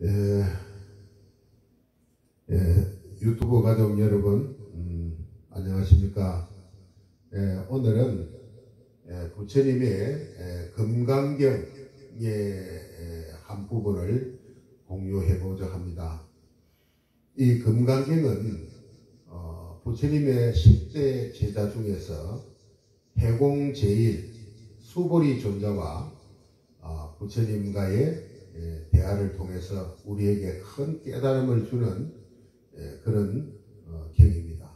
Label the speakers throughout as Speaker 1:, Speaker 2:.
Speaker 1: 예, 유튜브 가족 여러분, 안녕하십니까. 오늘은 부처님의 금강경의 한 부분을 공유해보자 합니다. 이 금강경은 부처님의 10대 제자 중에서 해공제일 수보리 존자와 부처님과의 대화를 통해서 우리에게 큰 깨달음을 주는 그런 경입니다.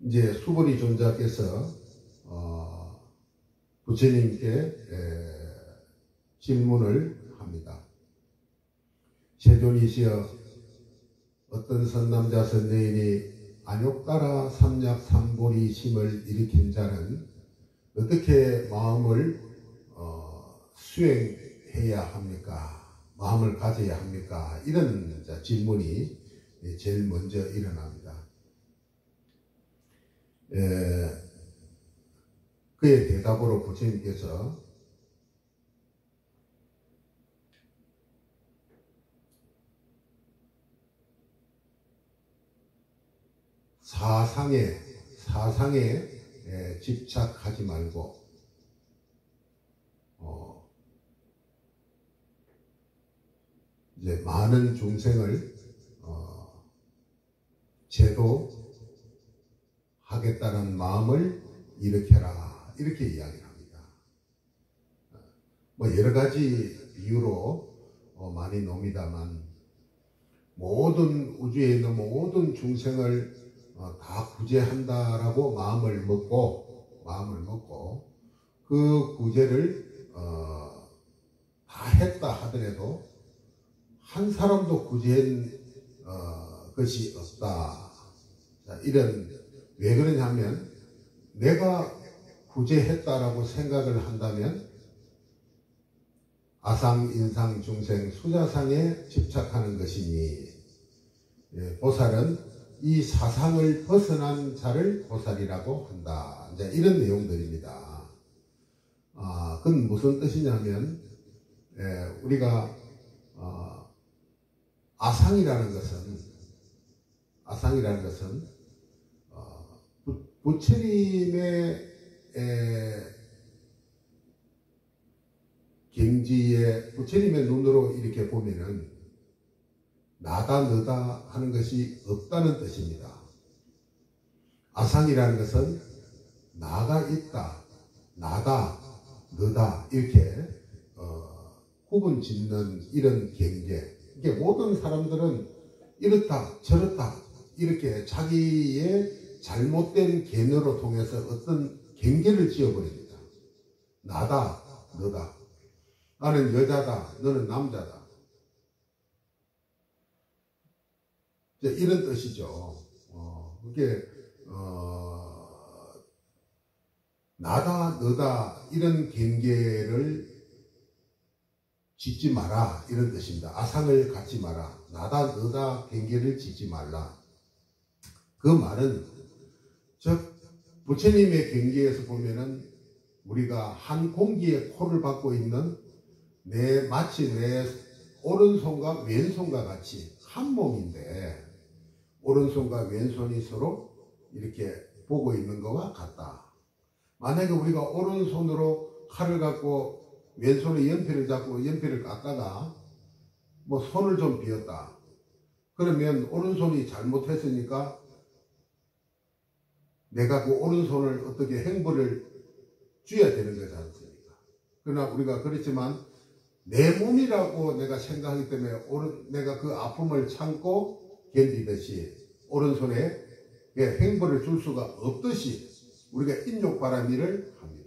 Speaker 1: 이제 수보리 존자께서 부처님께 질문을 합니다. 세존이시여, 어떤 선남자 선녀인이 안욕따라 삼약 삼보리심을 일으킨 자는 어떻게 마음을 수행해야 합니까? 마음을 가져야 합니까? 이런 질문이 제일 먼저 일어납니다. 그의 대답으로 부처님께서 사상에 집착하지 말고 이제 많은 중생을 제도하겠다는 마음을 일으켜라, 이렇게 이야기를 합니다. 뭐 여러 가지 비유로 많이 놉니다만, 모든 우주에 있는 모든 중생을 다 구제한다라고 마음을 먹고 그 구제를 다 했다 하더라도 한 사람도 구제한 것이 없다. 자, 왜 그러냐면, 내가 구제했다라고 생각을 한다면 아상, 인상, 중생, 수자상에 집착하는 것이니, 보살은 이 사상을 벗어난 자를 보살이라고 한다. 이제 이런 내용들입니다. 그건 무슨 뜻이냐면, 우리가 아상이라는 것은 부처님의 경지에, 부처님의 눈으로 이렇게 보면은 나다 너다 하는 것이 없다는 뜻입니다. 아상이라는 것은 나가 있다, 나다, 너다 이렇게 구분 짓는 이런 경계. 이게 모든 사람들은 이렇다 저렇다 이렇게 자기의 잘못된 견해로 통해서 어떤 경계를 지어버립니다. 나다, 너다, 나는 여자다, 너는 남자다, 이런 뜻이죠. 그게 나다 너다 이런 경계를 짓지 마라, 이런 뜻입니다. 아상을 갖지 마라, 나다 너다 경계를 짓지 말라. 그 말은 즉 부처님의 경계에서 보면은 우리가 한 공기에 코를 박고 있는 마치 내 오른손과 왼손과 같이 한 몸인데, 오른손과 왼손이 서로 이렇게 보고 있는 것과 같다. 만약에 우리가 오른손으로 칼을 갖고 왼손에 연필을 잡고 연필을 깎다가 뭐 손을 좀 비었다. 그러면 오른손이 잘못했으니까 내가 그 오른손을 어떻게 행보를 쥐어야 되는 거지 않습니까? 그러나 우리가 그렇지만 내 몸이라고 내가 생각하기 때문에 내가 그 아픔을 참고 견디듯이 오른손에 행보를 줄 수가 없듯이 우리가 인욕바라미를 합니다.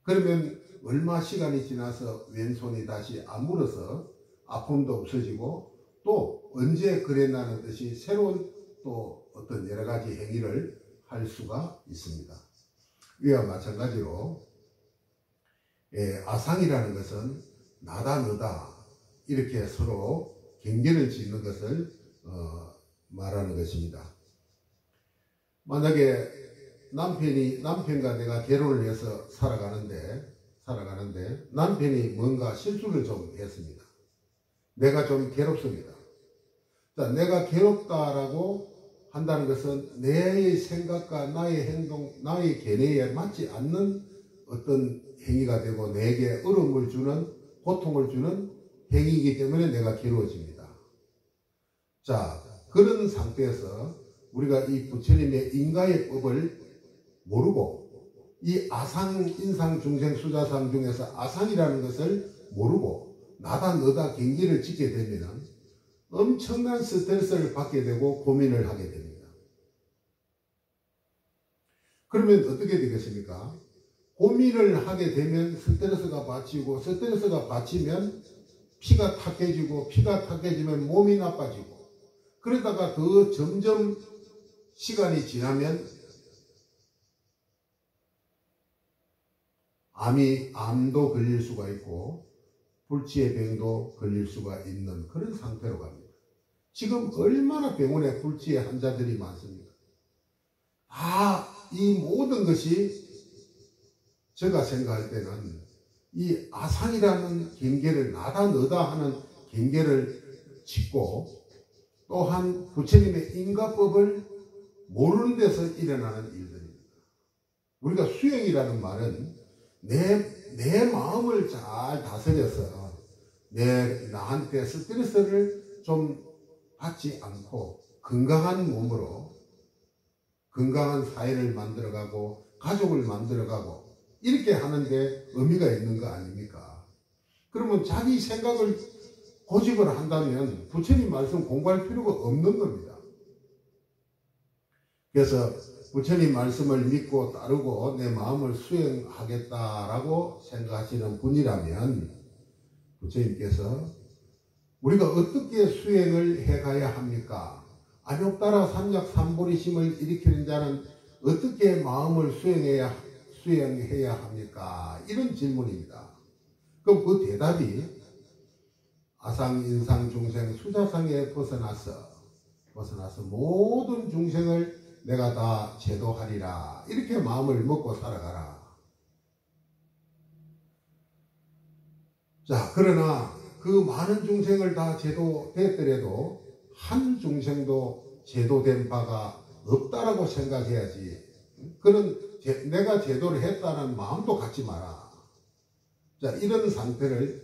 Speaker 1: 그러면 얼마 시간이 지나서 왼손이 다시 아물어서 아픔도 없어지고, 또 언제 그랬나는 듯이 새로운 또 어떤 여러 가지 행위를 할 수가 있습니다. 이와 마찬가지로 아상이라는 것은 나다 너다 이렇게 서로 경계를 짓는 것을 말하는 것입니다. 만약에 남편과 내가 결혼을 해서 살아가는데 남편이 뭔가 실수를 좀 했습니다. 내가 좀 괴롭습니다. 자, 내가 괴롭다라고 한다는 것은 내 생각과 나의 행동, 나의 견해에 맞지 않는 어떤 행위가 되고 내게 어려움을 주는, 고통을 주는 행위이기 때문에 내가 괴로워집니다. 자, 그런 상태에서 우리가 이 부처님의 인가의 법을 모르고 이 아상, 인상, 중생, 수자상 중에서 아상이라는 것을 모르고 나다 너다 경계를 짓게 되면 엄청난 스트레스를 받게 되고 고민을 하게 됩니다. 그러면 어떻게 되겠습니까? 고민을 하게 되면 스트레스가 받치고 스트레스가 받치면 피가 탁해지고 피가 탁해지면 몸이 나빠지고 그러다가 더 점점 시간이 지나면 암도 걸릴 수가 있고 불치의 병도 걸릴 수가 있는 그런 상태로 갑니다. 지금 얼마나 병원에 불치의 환자들이 많습니까? 이 모든 것이 제가 생각할 때는 이 아상이라는 경계를 나다 너다 하는 경계를 짚고 또한 부처님의 인가법을 모르는 데서 일어나는 일들입니다. 우리가 수행이라는 말은 내 마음을 잘 다스려서 나한테 스트레스를 좀 받지 않고 건강한 몸으로 건강한 사회를 만들어가고 가족을 만들어가고 이렇게 하는데 의미가 있는 거 아닙니까? 그러면 자기 생각을 고집을 한다면 부처님 말씀 공부할 필요가 없는 겁니다. 그래서 부처님 말씀을 믿고 따르고 내 마음을 수행하겠다라고 생각하시는 분이라면 부처님께서 우리가 어떻게 수행을 해가야 합니까? 안욕따라 삼약삼보리심을 일으키는 자는 어떻게 마음을 수행해야 합니까? 이런 질문입니다. 그럼 그 대답이 아상, 인상, 중생, 수자상에 벗어나서 모든 중생을 내가 다 제도하리라. 이렇게 마음을 먹고 살아가라. 자, 그러나 그 많은 중생을 다 제도됐더라도 한 중생도 제도된 바가 없다라고 생각해야지. 내가 제도를 했다는 마음도 갖지 마라. 자, 이런 상태를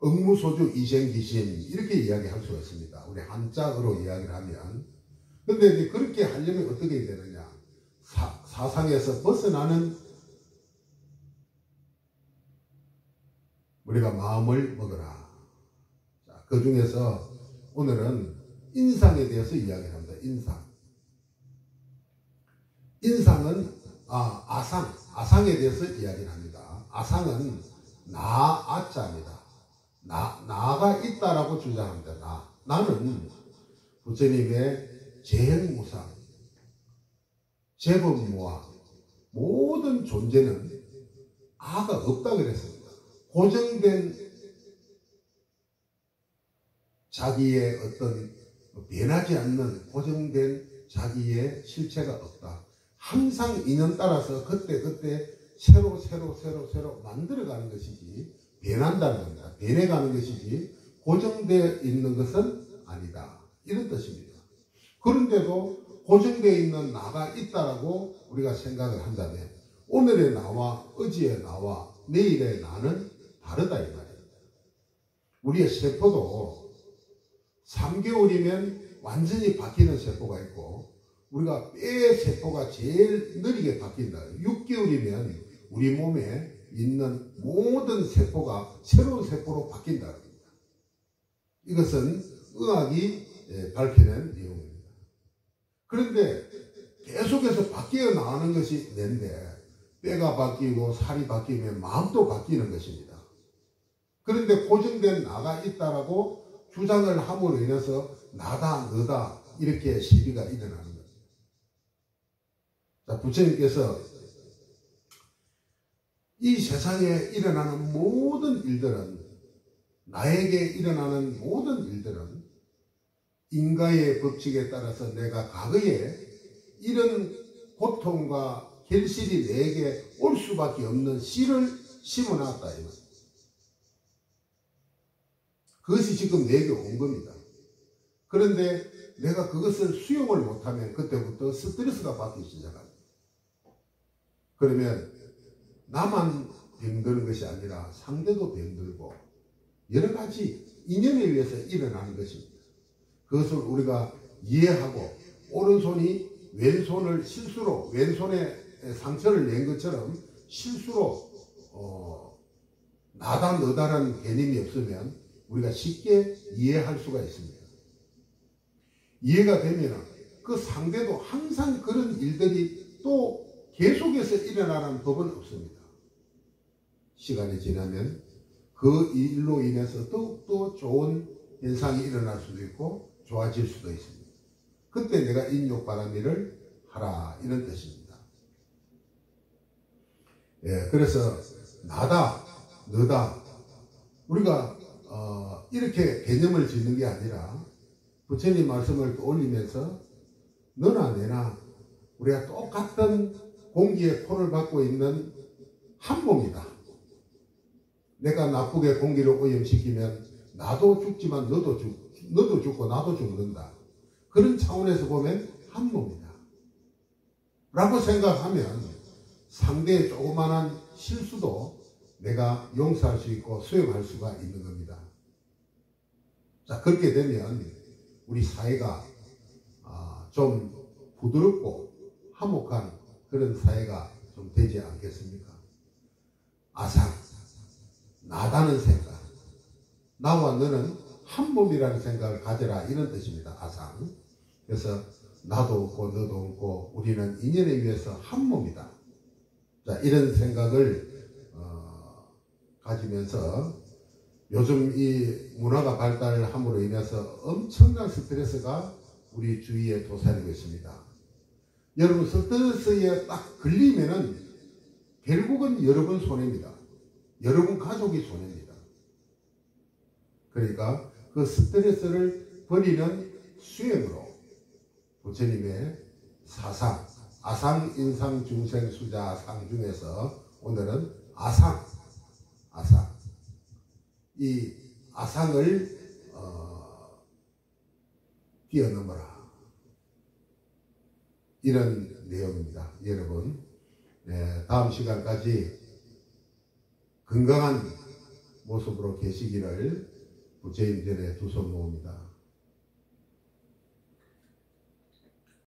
Speaker 1: 응무소주 이생기심 이렇게 이야기할 수가 있습니다. 우리 한자어로 이야기를 하면. 근데 이제 그렇게 하려면 어떻게 해야 되느냐? 사상에서 벗어나는 우리가 마음을 먹어라. 자, 그 중에서 오늘은 인상에 대해서 이야기를 합니다. 인상은 아상에 대해서 이야기를 합니다. 아상은 아자입니다. 나가 있다라고 주장합니다. 나는 부처님의 재행무상, 재법무와 모든 존재는 아가 없다 그랬습니다. 고정된 자기의 어떤 변하지 않는 고정된 자기의 실체가 없다. 항상 인연 따라서 그때 새로 만들어가는 것이지 변한다는 겁니다. 변해가는 것이지 고정되어 있는 것은 아니다. 이런 뜻입니다. 그런데도 고정되어 있는 나가 있다라고 우리가 생각을 한다면 오늘의 나와 어제의 나와 내일의 나는 다르다 이 말입니다. 우리의 세포도 3개월이면 완전히 바뀌는 세포가 있고 우리가 뼈 세포가 제일 느리게 바뀐다. 6개월이면 우리 몸에 있는 모든 세포가 새로운 세포로 바뀐다. 이것은 의학이 밝혀낸 내용입니다. 그런데 계속해서 바뀌어 나가는 것이 뇌인데 뼈가 바뀌고 살이 바뀌면 마음도 바뀌는 것입니다. 그런데 고정된 나가 있다라고 주장을 함으로 인해서 나다 너다 이렇게 시비가 일어나는 거죠. 자, 부처님께서 이 세상에 일어나는 모든 일들은 나에게 일어나는 모든 일들은 인가의 법칙에 따라서 내가 과거에 이런 고통과 결실이 내게 올 수밖에 없는 씨를 심어놨다. 그것이 지금 내게 온 겁니다. 그런데 내가 그것을 수용을 못하면 그때부터 스트레스가 받기 시작합니다. 그러면 나만 병드는 것이 아니라 상대도 병들고 여러 가지 인연에 의해서 일어나는 것입니다. 그것을 우리가 이해하고 오른손이 왼손을 실수로 왼손에 상처를 낸 것처럼 실수로 나다 너다라는 개념이 없으면 우리가 쉽게 이해할 수가 있습니다. 이해가 되면 그 상대도 항상 그런 일들이 또 계속해서 일어나는 법은 없습니다. 시간이 지나면 그 일로 인해서 더욱더 좋은 현상이 일어날 수도 있고 좋아질 수도 있습니다. 그때 내가 인욕바라미를 하라 이런 뜻입니다. 예, 그래서 나다 너다 우리가 이렇게 개념을 짓는 게 아니라 부처님 말씀을 올리면서 너나 내나 우리가 똑같은 공기의 폰을 받고 있는 한 몸이다. 내가 나쁘게 공기를 오염시키면 나도 죽지만 너도 죽고 나도 죽는다. 그런 차원에서 보면 한 몸이다. 라고 생각하면 상대의 조그마한 실수도 내가 용서할 수 있고 수용할 수가 있는 겁니다. 자, 그렇게 되면 우리 사회가 좀 부드럽고 화목한 그런 사회가 좀 되지 않겠습니까? 아상, 나다는 생각, 나와 너는 한 몸이라는 생각을 가져라 이런 뜻입니다. 아상. 그래서 나도 없고 너도 없고 우리는 인연에 의해서 한 몸이다. 자, 이런 생각을 가지면서 요즘 이 문화가 발달함으로 인해서 엄청난 스트레스가 우리 주위에 도사리고 있습니다. 여러분 스트레스에 딱 걸리면은 결국은 여러분 손해입니다. 여러분 가족이 손해입니다. 그러니까 그 스트레스를 버리는 수행으로 부처님의 사상, 아상, 인상, 중생, 수자, 상 중에서 오늘은 아상. 이 아상을 뛰어넘어라. 이런 내용입니다. 여러분, 다음 시간까지 건강한 모습으로 계시기를 부처님 전에 두 손 모읍니다.